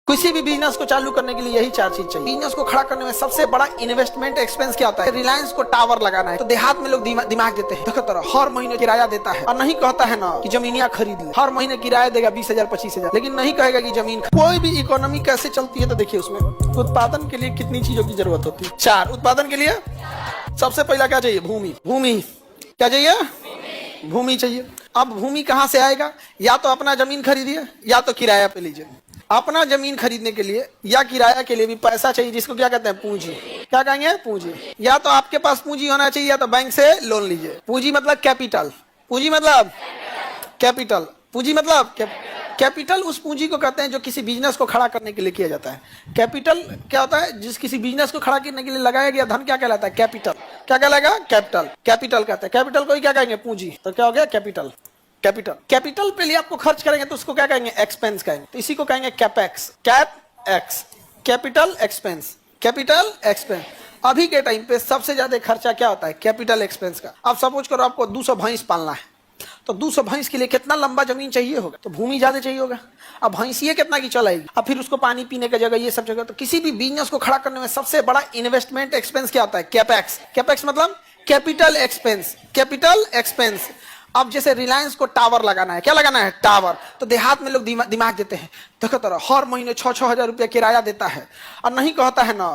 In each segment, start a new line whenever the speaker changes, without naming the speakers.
किसी भी बिजनेस को चालू करने के लिए यही चार चीज चाहिए। बिजनेस को खड़ा करने में सबसे बड़ा इन्वेस्टमेंट एक्सपेंस क्या होता है? रिलायंस को टावर लगाना है तो देहात में लोग दिमाग देते हैं, देखो तरह हर महीने किराया देता है और नहीं कहता है ना कि जमीनिया खरीद ले। हर महीने किराया देगा 20,000 25,000, लेकिन नहीं कहेगा कि जमीन। कोई भी इकोनॉमी कैसे चलती है तो देखिए उसमें उत्पादन के लिए कितनी चीजों की जरूरत होती है। चार, उत्पादन के लिए सबसे पहला क्या चाहिए? भूमि। भूमि क्या चाहिए? भूमि चाहिए। अब भूमि कहाँ से आएगा? या तो अपना जमीन खरीदिए या तो किराया पे लीजिए। अपना जमीन खरीदने के लिए या किराया के लिए भी पैसा चाहिए, जिसको क्या कहते हैं? पूंजी। क्या कहेंगे? पूंजी। या तो आपके पास पूंजी होना चाहिए या तो बैंक से लोन लीजिए। पूंजी मतलब कैपिटल। पूंजी मतलब कैपिटल। पूंजी मतलब कैपिटल उस पूंजी को कहते हैं जो किसी बिजनेस को खड़ा करने के लिए किया जाता है। कैपिटल क्या होता है? जिस किसी बिजनेस को खड़ा करने के लिए लगाया गया धन क्या कहलाता है? कैपिटल। क्या कहलाएगा? कैपिटल। कैपिटल कहते हैं। कैपिटल को ही क्या कहेंगे? पूंजी। तो क्या हो गया? कैपिटल। कैपिटल। कैपिटल पे लिए आपको खर्च करेंगे तो उसको क्या कहेंगे? एक्सपेंस कहेंगे। तो इसी को कहेंगे capex. Cap x, capital expense. Capital expense. अभी के टाइम पे सबसे ज्यादा खर्चा क्या होता है? कैपिटल एक्सपेंस का। अब सपोज करो आपको 200 भैंस पालना है, तो 200 भैंस के लिए कितना लंबा जमीन चाहिए होगा? तो भूमि ज्यादा चाहिए होगा। अब भैंसिए कितना की चलाएगी, अब फिर उसको पानी पीने का जगह, ये सब जगह। तो किसी भी बिजनेस को खड़ा करने में सबसे बड़ा इन्वेस्टमेंट एक्सपेंस क्या होता है? कैपेक्स। कैपेक्स मतलब कैपिटल एक्सपेंस। Capital expense. अब जैसे रिलायंस को टावर लगाना है, क्या लगाना है? टावर। तो देहात में लोग दिमाग देते हैं, देखो तरह हर महीने 6-6 हजार रुपया किराया देता है और नहीं कहता है ना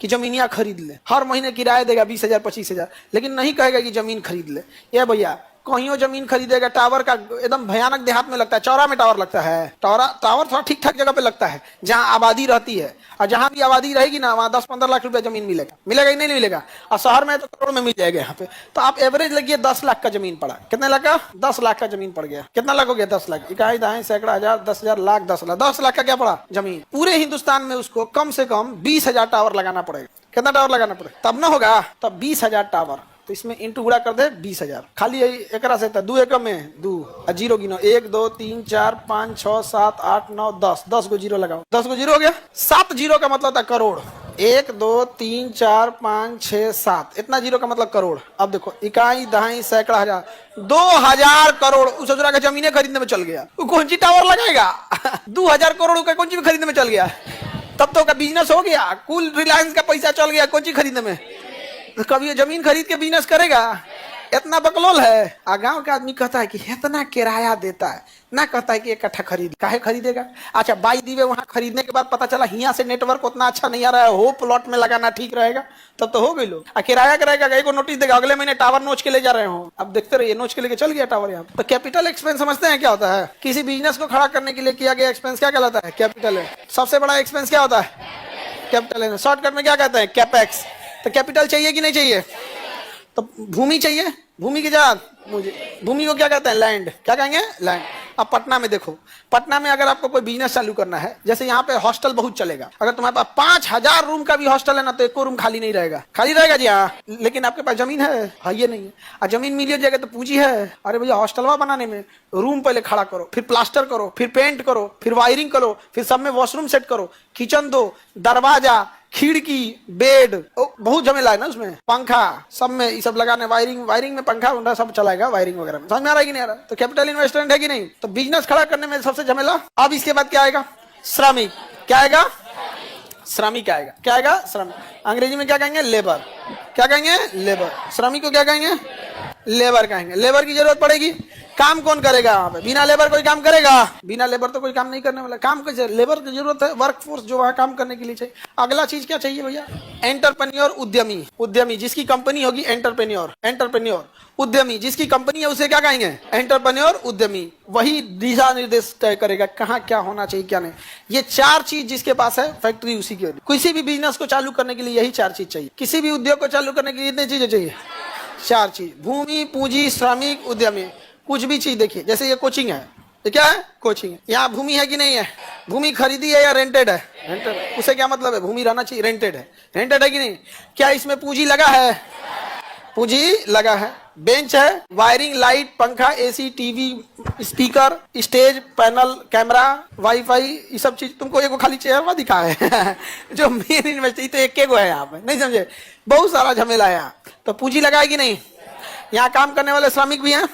कि जमीनिया खरीद ले। हर महीने किराया देगा 20,000 25,000, लेकिन नहीं कहेगा कि जमीन खरीद ले। ये भैया कहीं जमीन खरीदेगा, टावर का एकदम भयानक देहात में लगता है, चौरा में टावर लगता है। टावर थोड़ा ठीक ठाक जगह पे लगता है जहां आबादी रहती है, और जहां भी आबादी रहेगी ना वहां 10-15 लाख रुपया जमीन मिलेगा। मिलेगा ही नहीं मिलेगा। और शहर में तो करोड़ में मिल जाएगा। यहाँ पे तो आप एवरेज लगिए 10 लाख का जमीन पड़ा। कितने लाख का? 10 लाख का जमीन पड़ गया। कितना लाख हो गया? 10 लाख। इकाई दाएं सैकड़ा हजार 10,000 लाख 10 लाख। 10 लाख का क्या पड़ा? जमीन। पूरे हिंदुस्तान में उसको कम से कम 20,000 टावर लगाना पड़ेगा। कितना टावर लगाना पड़ेगा? तब ना होगा। तब 20,000 टावर, तो इसमें इंटू गुड़ा कर दे 20,000। खाली एकरा से 2 एकड़ में 2 जीरो गिनो, 1 2 3 4 5 6 7 8 9 10 10 गो जीरो लगाओ। 10 गो जीरो हो गया। 7 जीरो का मतलब था करोड़। 1 2 3 4 5 6 7, इतना जीरो का मतलब करोड़। अब देखो इकाई दहाई सैकड़ा हजार 2,000 करोड़ उस हजरा का जमीनें खरीदने में चल गया। वो कौन सी टावर लगाएगा? 2,000 करोड़ का कौन सी खरीदने में चल गया? तब तो का बिजनेस हो गया। कुल रिलायंस का पैसा चल गया कौन सी खरीदने में। कभी ये जमीन खरीद के बिजनेस करेगा? इतना बकलोल है। आ गांव का आदमी कहता है कि इतना किराया देता है, ना कहता है कि एक कट्ठा खरीद। काहे खरीदेगा? अच्छा बाई दीवे वहां खरीदने के बाद पता चला हिया से नेटवर्क उतना अच्छा नहीं आ रहा है, हो प्लॉट में लगाना ठीक रहेगा, तब तो हो गई लोग। किराया करेगा, एक नोटिस देगा अगले महीने टावर नोच के ले जा रहे हो। अब देखते रहिए नोच के लेके चल गया टावर यहाँ। तो कैपिटल एक्सपेंस समझते हैं क्या होता है? किसी बिजनेस को खड़ा करने के लिए किया गया एक्सपेंस क्या कहलाता है? कैपिटल है। सबसे बड़ा एक्सपेंस क्या होता है? कैपिटल है। शॉर्टकट में क्या कहते हैं? कैपेक्स। तो कैपिटल चाहिए कि नहीं चाहिए? तो भूमि चाहिए। भूमि की जात मुझे, भूमि को क्या कहते हैं? लैंड। क्या कहेंगे? लैंड। अब पटना में देखो, पटना में अगर आपको कोई बिजनेस चालू करना है, जैसे यहाँ पे हॉस्टल बहुत चलेगा। अगर तुम्हारे पास 5,000 रूम का भी हॉस्टल है ना, तो एको रूम खाली नहीं रहेगा। खाली रहेगा जी हाँ, लेकिन आपके पास जमीन है ये नहीं है। और जमीन मिल जाएगा तो पूंजी है। अरे भैया हॉस्टलवा बनाने में रूम पहले खड़ा करो, फिर प्लास्टर करो, फिर पेंट करो, फिर वायरिंग करो, फिर सब में वॉशरूम सेट करो, किचन दो, दरवाजा, खिड़की, बेड, बहुत झमेला है ना उसमें। पंखा सब में ये सब लगाने, वायरिंग में पंखा उंडा सब चलाएगा वायरिंग वगैरह में। समझ में आ रहा है कि नहीं आ रहा? तो कैपिटल इन्वेस्टमेंट है कि नहीं? तो बिजनेस खड़ा करने में सबसे झमेला। अब इसके बाद क्या आएगा? श्रमिक। क्या आएगा? श्रमिक आएगा। क्या आएगा? श्रमिक। अंग्रेजी में क्या कहेंगे? लेबर। क्या कहेंगे? लेबर। श्रमिक को क्या कहेंगे? लेबर कहेंगे। लेबर की जरूरत पड़ेगी। काम कौन करेगा यहाँ पे? बिना लेबर कोई काम करेगा? बिना लेबर तो कोई काम नहीं करने वाला। काम कैसे? लेबर की जरूरत है, वर्क फोर्स जो वहाँ काम करने के लिए चाहिए। अगला चीज क्या चाहिए भैया? एंटरप्रेन्योर, उद्यमी। उद्यमी जिसकी कंपनी होगी एंटरप्रेन्योर। एंटरप्रेन्योर। उद्यमी जिसकी कंपनी है उसे क्या कहेंगे? एंटरप्रेन्योर, उद्यमी। वही दिशा निर्देश तय करेगा कहाँ क्या होना चाहिए क्या नहीं। ये 4 चीज जिसके पास है फैक्ट्री उसी की होगी। किसी भी बिजनेस को चालू करने के लिए यही 4 चीज चाहिए। किसी भी उद्योग को चालू करने के लिए इतनी चीजें चाहिए। 4 चीज: भूमि, पूंजी, श्रमिक, उद्यमी। कुछ भी चीज देखिए, जैसे ये कोचिंग है, ये क्या है? कोचिंग है। यहाँ भूमि है कि नहीं है? भूमि खरीदी है या रेंटेड है? रेंटेड है। उसे क्या मतलब है? भूमि रहना चाहिए। रेंटेड है। रेंटेड है कि नहीं? क्या इसमें पूंजी लगा है? पूंजी लगा है। बेंच है, वायरिंग, लाइट, पंखा, AC, TV, speaker, stage, panel, camera, wifi, ये सब चीज। तुमको एक खाली चेयर में दिखा है जो मेन इन्वेस्टमेंट तो एक गो है यहाँ पे, नहीं समझे? बहुत सारा झमेला है यहाँ। तो पूंजी लगाए कि नहीं? यहाँ काम करने वाले श्रमिक भी हैं।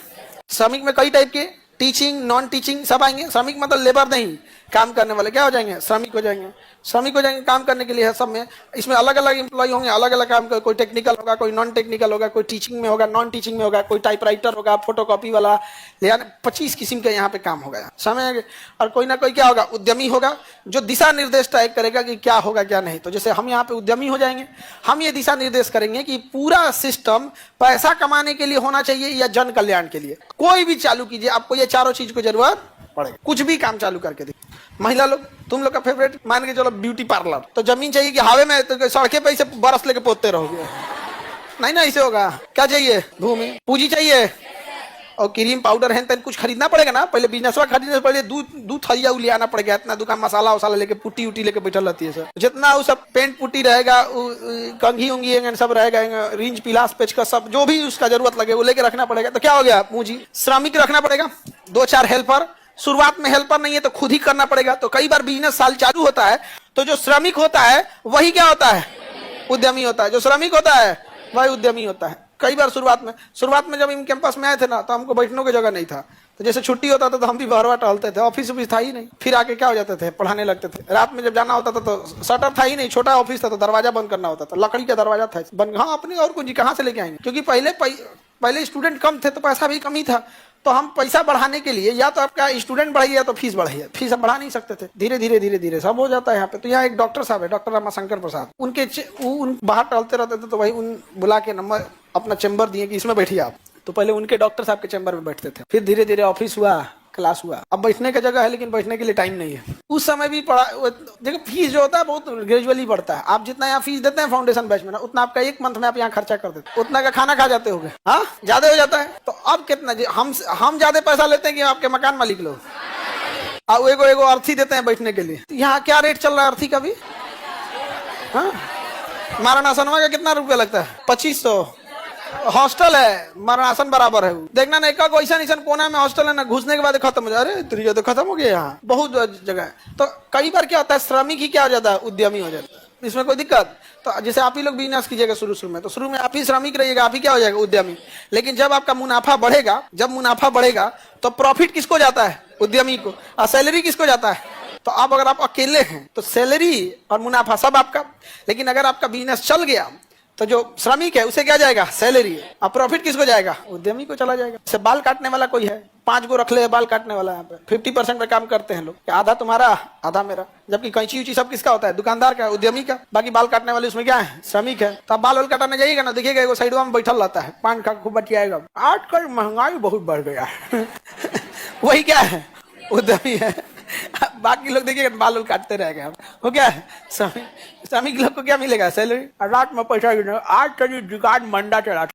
श्रमिक में कई टाइप के, टीचिंग, नॉन टीचिंग सब आएंगे। श्रमिक मतलब लेबर नहीं, काम करने वाले क्या हो जाएंगे, श्रमिक हो जाएंगे। श्रमिक हो जाएंगे काम करने के लिए है सब में। इसमें अलग अलग एम्प्लॉय होंगे, अलग अलग काम कर, कोई टेक्निकल होगा, कोई नॉन टेक्निकल होगा, कोई टीचिंग में होगा, नॉन टीचिंग में होगा, कोई टाइपराइटर होगा, फोटोकॉपी वाला, यानी 25 किस्म के यहाँ पे काम होगा समय। और कोई ना कोई क्या होगा, उद्यमी होगा, जो दिशा निर्देश तय करेगा कि क्या होगा क्या नहीं। तो जैसे हम यहाँ पे उद्यमी हो जाएंगे, हम ये दिशा निर्देश करेंगे कि पूरा सिस्टम पैसा कमाने के लिए होना चाहिए या जन कल्याण के लिए। कोई भी चालू कीजिए, आपको ये चारों चीज को जरूरत पड़ेगा। कुछ भी काम चालू करके देखिए। महिला लोग, तुम लोग का फेवरेट मान के चलो ब्यूटी पार्लर, तो जमीन चाहिए कि हावे में, तो सड़के पे इसे बरस लेके पोतते रहोगे, नहीं ना इसे होगा। क्या चाहिए, भूमि, पूंजी चाहिए, और क्रीम पाउडर है तेन कुछ खरीदना पड़ेगा ना। पहले बिजनेस खरीदने से पहले दूध थैया ले आना पड़ेगा। इतना दुकान मसाला वसाला लेके पुट्टी उट्टी लेके बैठल रहती है सर। जितना वो सब पेंट पुट्टी रहेगा, कंघी उंगी सब रहेगा, रिंच पिलास पेच का सब जो भी उसका जरूरत लगे वो लेके रखना पड़ेगा। तो क्या हो गया, पूंजी। श्रमिक रखना पड़ेगा, 2-4 हेल्पर। शुरुआत में हेल्पर नहीं है तो खुद ही करना पड़ेगा। तो कई बार बिजनेस साल चालू होता है तो जो श्रमिक होता है वही क्या होता है, उद्यमी होता है। जो श्रमिक होता है वही उद्यमी होता है। कई बार शुरुआत में जब इन कैंपस में आए थे ना, तो हमको बैठने की जगह नहीं था। तो जैसे छुट्टी होता था तो हम भी बाहर टहलते थे, ऑफिस था ही नहीं। फिर आके क्या हो जाते थे, पढ़ाने लगते थे। रात में जब जाना होता था तो शटर था ही नहीं, छोटा ऑफिस था तो दरवाजा बंद करना होता था, लकड़ी का दरवाजा था बंद। हाँ अपनी और कुछ कहाँ से लेके आएंगे, क्योंकि पहले स्टूडेंट कम थे तो पैसा भी कम ही था। तो हम पैसा बढ़ाने के लिए या तो आपका स्टूडेंट बढ़ाइए या तो फीस बढ़ाइए। फीस हम बढ़ा नहीं सकते थे। धीरे धीरे सब हो जाता है यहाँ पे। तो यहाँ एक डॉक्टर साहब है, डॉक्टर रमाशंकर प्रसाद, उन बाहर टहलते रहते थे। तो वही उन बुला के नंबर अपना चैम्बर दिए कि इसमें बैठिए आप। तो पहले उनके डॉक्टर साहब के चैम्बर में बैठते थे, फिर धीरे धीरे ऑफिस हुआ, क्लास हुआ। अब बैठने का जगह है लेकिन बैठने के लिए टाइम नहीं है। उस समय भी पढ़ा, देखो फीस जो होता है बहुत ग्रेजुअली बढ़ता है। आप जितना यहाँ फीस देते हैं फाउंडेशन बैच में ना, उतना आपका एक मंथ में आप यहाँ खर्चा कर देते, उतना का खाना खा जाते होगे। हाँ ज्यादा हो जाता है। तो अब कितना हम ज्यादा पैसा लेते हैं कि आपके मकान मालिक लोग, और एगो अर्थी देते हैं बैठने के लिए। यहाँ क्या रेट चल रहा है अर्थी का भी? हाँ मारणासनवा का कितना रुपया लगता है? 2500। हॉस्टल है, मरणासन बराबर है। देखना ना, एक ऐसा कोना में हॉस्टल है ना, घुसने के बाद खत्म हो जाए। अरे त्रिजा तो खत्म हो गया यहाँ, बहुत जगह है। तो कई बार क्या होता है, श्रमिक ही क्या हो जाता है, उद्यमी हो जाता है। इसमें कोई दिक्कत। तो जैसे आप ही लोग बिजनेस कीजिएगा शुरू में, तो शुरू में आप ही श्रमिक रहिएगा, आप ही क्या हो जाएगा, उद्यमी। लेकिन जब आपका मुनाफा बढ़ेगा, तो प्रॉफिट किसको जाता है, उद्यमी को, और सैलरी किसको जाता है। तो अब अगर आप अकेले हैं तो सैलरी और मुनाफा सब आपका। लेकिन अगर आपका बिजनेस चल गया तो जो श्रमिक है उसे क्या जाएगा, सैलरी। अब प्रॉफिट किसको जाएगा, उद्यमी को चला जाएगा। जैसे बाल काटने वाला कोई है, 5 गो रख ले बाल काटने वाला, यहाँ पे 50% पे काम करते हैं लोग, आधा तुम्हारा आधा मेरा। जबकि कैंची उची सब किसका होता है, दुकानदार का, उद्यमी का। बाकी बाल काटने वाले उसमें क्या है, श्रमिक है। तो आप बाल वाल काटने जाइएगा ना, देखिएगा एगो साइड में बैठल रहता है, पान खा खूब बतियाएगा। आजकल महंगाई बहुत बढ़ गया है वही क्या है, उद्यमी है। बाकी लोग देखिए बाल काटते रह गए। हो क्या है, श्रमिक लोग को क्या मिलेगा, सैलरी। रात में पैसा, आज जुगाड़ मंडा चला।